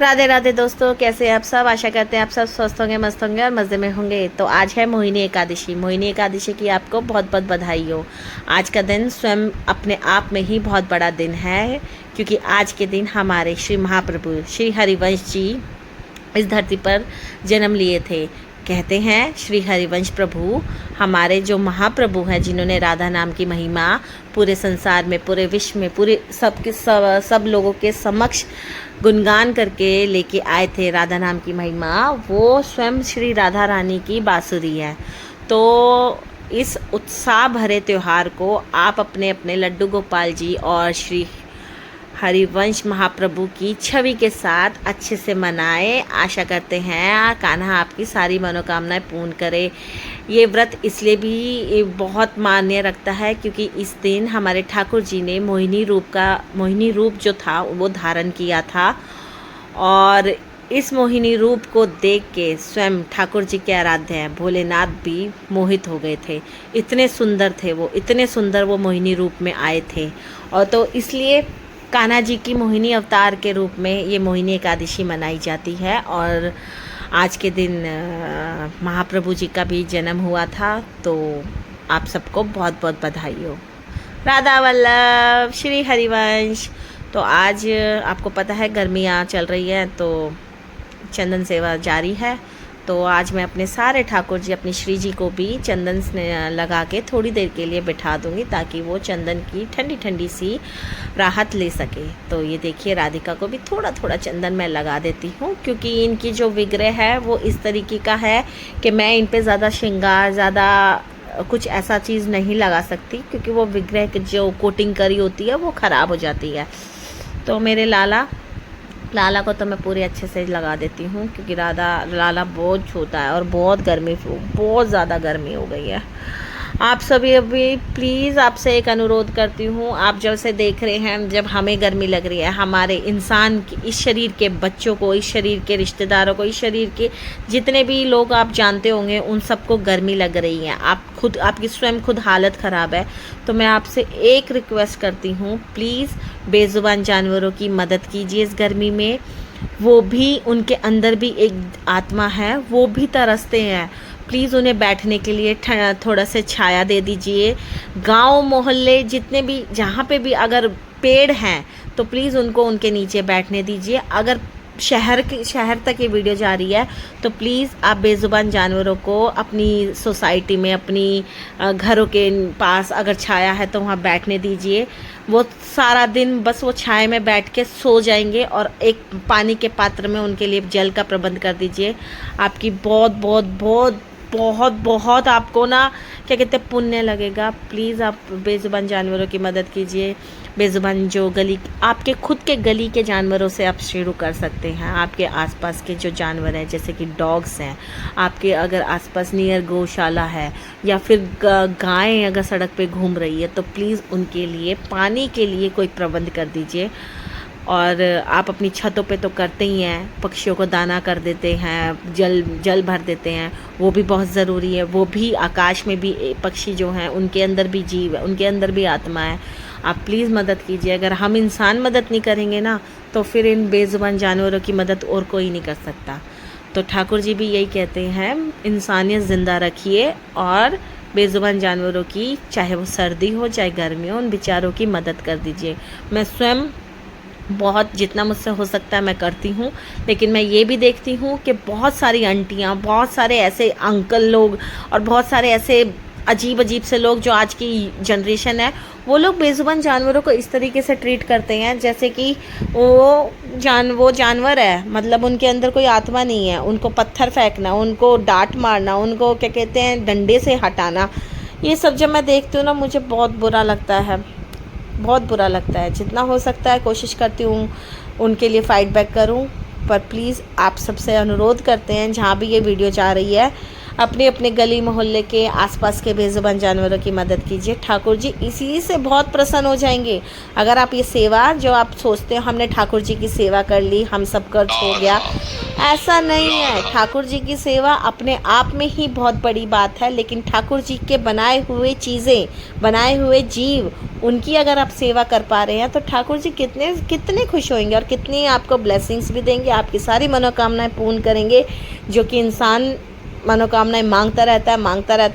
राधे राधे दोस्तों, कैसे हैं आप सब। आशा करते हैं आप सब स्वस्थ होंगे, मस्त होंगे और मज़े में होंगे। तो आज है मोहिनी एकादशी। मोहिनी एकादशी की आपको बहुत बहुत बधाई हो। आज का दिन स्वयं अपने आप में ही बहुत बड़ा दिन है, क्योंकि आज के दिन हमारे श्री महाप्रभु श्री हरिवंश जी इस धरती पर जन्म लिए थे। कहते हैं श्री हरिवंश प्रभु हमारे जो महाप्रभु हैं, जिन्होंने राधा नाम की महिमा पूरे संसार में, पूरे विश्व में, पूरे सब लोगों के समक्ष गुणगान करके लेके आए थे राधा नाम की महिमा, वो स्वयं श्री राधा रानी की बांसुरी है। तो इस उत्साह भरे त्यौहार को आप अपने अपने लड्डू गोपाल जी और श्री हरिवंश महाप्रभु की छवि के साथ अच्छे से मनाए। आशा करते हैं कान्हा आपकी सारी मनोकामनाएं पूर्ण करे। ये व्रत इसलिए भी बहुत मान्य रखता है क्योंकि इस दिन हमारे ठाकुर जी ने मोहिनी रूप जो था वो धारण किया था, और इस मोहिनी रूप को देख के स्वयं ठाकुर जी के आराध्य हैं भोलेनाथ भी मोहित हो गए थे। इतने सुंदर थे वो, इतने सुंदर वो मोहिनी रूप में आए थे। और तो इसलिए कान्हा जी की मोहिनी अवतार के रूप में ये मोहिनी एकादशी मनाई जाती है। और आज के दिन महाप्रभु जी का भी जन्म हुआ था। तो आप सबको बहुत बहुत बधाई हो। राधा वल्लभ श्री हरिवंश। तो आज आपको पता है गर्मियाँ चल रही हैं, तो चंदन सेवा जारी है। तो आज मैं अपने सारे ठाकुर जी, अपनी श्री जी को भी चंदन लगा के थोड़ी देर के लिए बिठा दूंगी, ताकि वो चंदन की ठंडी ठंडी सी राहत ले सके। तो ये देखिए, राधिका को भी थोड़ा थोड़ा चंदन मैं लगा देती हूँ, क्योंकि इनकी जो विग्रह है वो इस तरीके का है कि मैं इन पे ज़्यादा श्रृंगार, ज़्यादा कुछ ऐसा चीज़ नहीं लगा सकती, क्योंकि वो विग्रह की जो कोटिंग करी होती है वो ख़राब हो जाती है। तो मेरे लाला को तो मैं पूरे अच्छे से लगा देती हूँ, क्योंकि लाला बहुत छोटा है और बहुत ज़्यादा गर्मी हो गई है। आप सभी अभी प्लीज़ आपसे एक अनुरोध करती हूँ, आप जब से देख रहे हैं, जब हमें गर्मी लग रही है, हमारे इंसान की, इस शरीर के बच्चों को, इस शरीर के रिश्तेदारों को, इस शरीर के जितने भी लोग आप जानते होंगे, उन सबको गर्मी लग रही है। आपकी स्वयं खुद हालत ख़राब है। तो मैं आपसे एक रिक्वेस्ट करती हूँ, प्लीज़ बेज़ुबान जानवरों की मदद कीजिए इस गर्मी में। वो भी, उनके अंदर भी एक आत्मा है, वो भी तरसते हैं। प्लीज़ उन्हें बैठने के लिए थोड़ा से छाया दे दीजिए। गांव मोहल्ले जितने भी, जहाँ पे भी अगर पेड़ हैं, तो प्लीज़ उनको उनके नीचे बैठने दीजिए। अगर शहर तक ये वीडियो जा रही है, तो प्लीज़ आप बेज़ुबान जानवरों को अपनी सोसाइटी में, अपनी घरों के पास अगर छाया है तो वहाँ बैठने दीजिए। वो सारा दिन बस वो छाया में बैठ के सो जाएंगे, और एक पानी के पात्र में उनके लिए जल का प्रबंध कर दीजिए। आपकी बहुत बहुत बहुत बहुत बहुत आपको ना, क्या कहते हैं, पुण्य लगेगा। प्लीज़ आप बेज़ुबान जानवरों की मदद कीजिए। बेज़ुबान जो आपके खुद के गली के जानवरों से आप शुरू कर सकते हैं। आपके आसपास के जो जानवर हैं, जैसे कि डॉग्स हैं, आपके अगर आसपास नियर गौशाला है, या फिर गायें अगर सड़क पे घूम रही है, तो प्लीज़ उनके लिए पानी के लिए कोई प्रबंध कर दीजिए। और आप अपनी छतों पे तो करते ही हैं, पक्षियों को दाना कर देते हैं, जल भर देते हैं, वो भी बहुत ज़रूरी है। वो भी, आकाश में भी पक्षी जो हैं, उनके अंदर भी जीव है, उनके अंदर भी आत्मा है। आप प्लीज़ मदद कीजिए। अगर हम इंसान मदद नहीं करेंगे ना, तो फिर इन बेज़ुबान जानवरों की मदद और कोई नहीं कर सकता। तो ठाकुर जी भी यही कहते हैं, इंसानियत ज़िंदा रखिए और बेज़ुबान जानवरों की, चाहे वो सर्दी हो चाहे गर्मी हो, उन बेचारों की मदद कर दीजिए। मैं स्वयं बहुत, जितना मुझसे हो सकता है मैं करती हूँ, लेकिन मैं ये भी देखती हूँ कि बहुत सारी आंटियाँ, बहुत सारे ऐसे अंकल लोग और बहुत सारे ऐसे अजीब से लोग, जो आज की जनरेशन है, वो लोग बेज़ुबान जानवरों को इस तरीके से ट्रीट करते हैं जैसे कि वो जानवर है, मतलब उनके अंदर कोई आत्मा नहीं है। उनको पत्थर फेंकना, उनको डांट मारना, उनको क्या कहते हैं, डंडे से हटाना, ये सब जब मैं देखती हूँ ना, मुझे बहुत बुरा लगता है, बहुत बुरा लगता है। जितना हो सकता है कोशिश करती हूँ उनके लिए फ़ाइट बैक करूँ। पर प्लीज़ आप सबसे अनुरोध करते हैं, जहाँ भी ये वीडियो जा रही है, अपने अपने गली मोहल्ले के आसपास के बेज़ुबान जानवरों की मदद कीजिए। ठाकुर जी इसी से बहुत प्रसन्न हो जाएंगे। अगर आप ये सेवा, जो आप सोचते हो हमने ठाकुर जी की सेवा कर ली, हम सब कर्ज हो गया, ऐसा नहीं है, ठाकुर जी की सेवा अपने आप में ही बहुत बड़ी बात है, लेकिन ठाकुर जी के बनाए हुए चीज़ें, बनाए हुए जीव, उनकी अगर आप सेवा कर पा रहे हैं तो ठाकुर जी कितने कितने खुश होंगे और कितनी आपको ब्लेसिंग्स भी देंगे, आपकी सारी मनोकामनाएं पूर्ण करेंगे। जो कि इंसान मनोकामनाएं मांगता रहता है,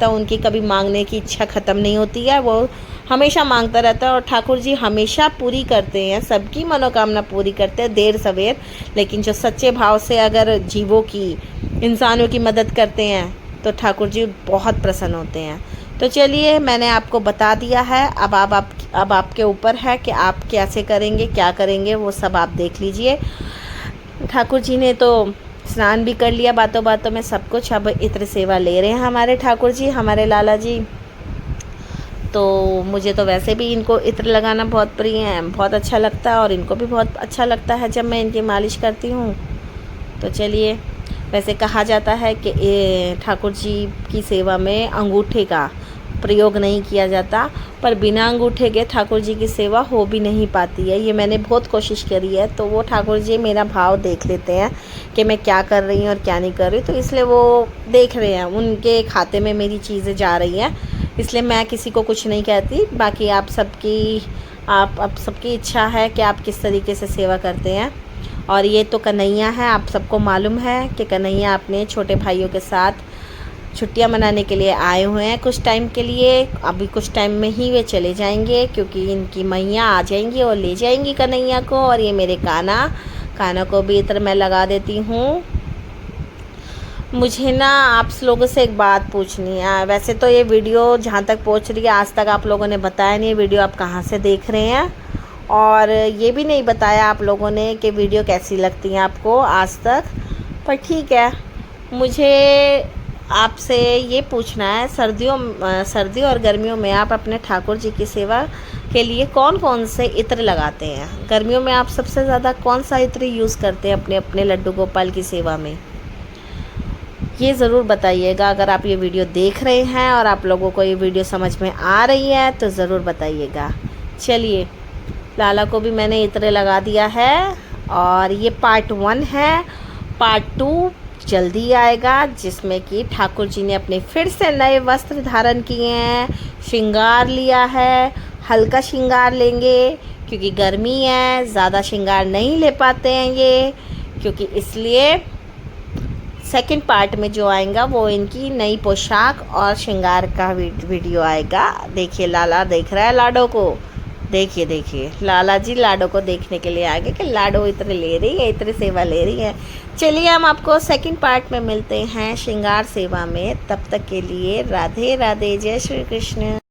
उनकी कभी मांगने की इच्छा ख़त्म नहीं होती है, वो हमेशा मांगता रहता है और ठाकुर जी हमेशा पूरी करते हैं, सबकी मनोकामना पूरी करते हैं देर सवेर। लेकिन जो सच्चे भाव से अगर जीवों की, इंसानों की मदद करते हैं तो ठाकुर जी बहुत प्रसन्न होते हैं। तो चलिए, मैंने आपको बता दिया है, अब आपके ऊपर है कि आप कैसे करेंगे, क्या करेंगे, वो सब आप देख लीजिए। ठाकुर जी ने तो स्नान भी कर लिया बातों बातों में, सब कुछ। अब इत्र सेवा ले रहे हैं हमारे ठाकुर जी, हमारे लाला जी। तो मुझे तो वैसे भी इनको इत्र लगाना बहुत प्रिय है, बहुत अच्छा लगता है और इनको भी बहुत अच्छा लगता है जब मैं इनकी मालिश करती हूँ। तो चलिए, वैसे कहा जाता है कि ठाकुर जी की सेवा में अंगूठे का प्रयोग नहीं किया जाता, पर बिना अंगूठे के ठाकुर जी की सेवा हो भी नहीं पाती है। ये मैंने बहुत कोशिश करी है, तो वो ठाकुर जी मेरा भाव देख लेते हैं कि मैं क्या कर रही हूँ और क्या नहीं कर रही, तो इसलिए वो देख रहे हैं, उनके खाते में मेरी चीज़ें जा रही हैं, इसलिए मैं किसी को कुछ नहीं कहती। बाकी आप सबकी इच्छा है कि आप किस तरीके से सेवा करते हैं। और ये तो कन्हैया है, आप सबको मालूम है कि कन्हैया अपने छोटे भाइयों के साथ छुट्टियां मनाने के लिए आए हुए हैं कुछ टाइम के लिए। अभी कुछ टाइम में ही वे चले जाएंगे, क्योंकि इनकी मैया आ जाएंगी और ले जाएंगी कन्हैया को। और ये मेरे काना को भी इत्र मैं लगा देती हूँ। मुझे ना आप लोगों से एक बात पूछनी है। वैसे तो ये वीडियो जहाँ तक पहुँच रही है, आज तक आप लोगों ने बताया नहीं वीडियो आप कहाँ से देख रहे हैं, और ये भी नहीं बताया आप लोगों ने कि वीडियो कैसी लगती है आपको आज तक। पर ठीक है, मुझे आपसे ये पूछना है, सर्दी और गर्मियों में आप अपने ठाकुर जी की सेवा के लिए कौन कौन से इत्र लगाते हैं? गर्मियों में आप सबसे ज़्यादा कौन सा इत्र यूज़ करते हैं अपने अपने लड्डू गोपाल की सेवा में? ये ज़रूर बताइएगा। अगर आप ये वीडियो देख रहे हैं और आप लोगों को ये वीडियो समझ में आ रही है तो ज़रूर बताइएगा। चलिए, लाला को भी मैंने इत्र लगा दिया है और ये पार्ट 1 है। पार्ट 2 जल्दी आएगा, जिसमें कि ठाकुर जी ने अपने फिर से नए वस्त्र धारण किए हैं, श्रृंगार लिया है। हल्का श्रृंगार लेंगे क्योंकि गर्मी है, ज़्यादा श्रृंगार नहीं ले पाते हैं ये, क्योंकि इसलिए सेकंड पार्ट में जो आएगा वो इनकी नई पोशाक और श्रृंगार का वीडियो आएगा। देखिए, लाला देख रहा है लाडो को। देखिए लाला जी लाडो को देखने के लिए आ गए कि लाडो इत्र ले रही है, इत्र सेवा ले रही है। चलिए, हम आपको सेकंड पार्ट में मिलते हैं श्रृंगार सेवा में। तब तक के लिए राधे राधे, जय श्री कृष्ण।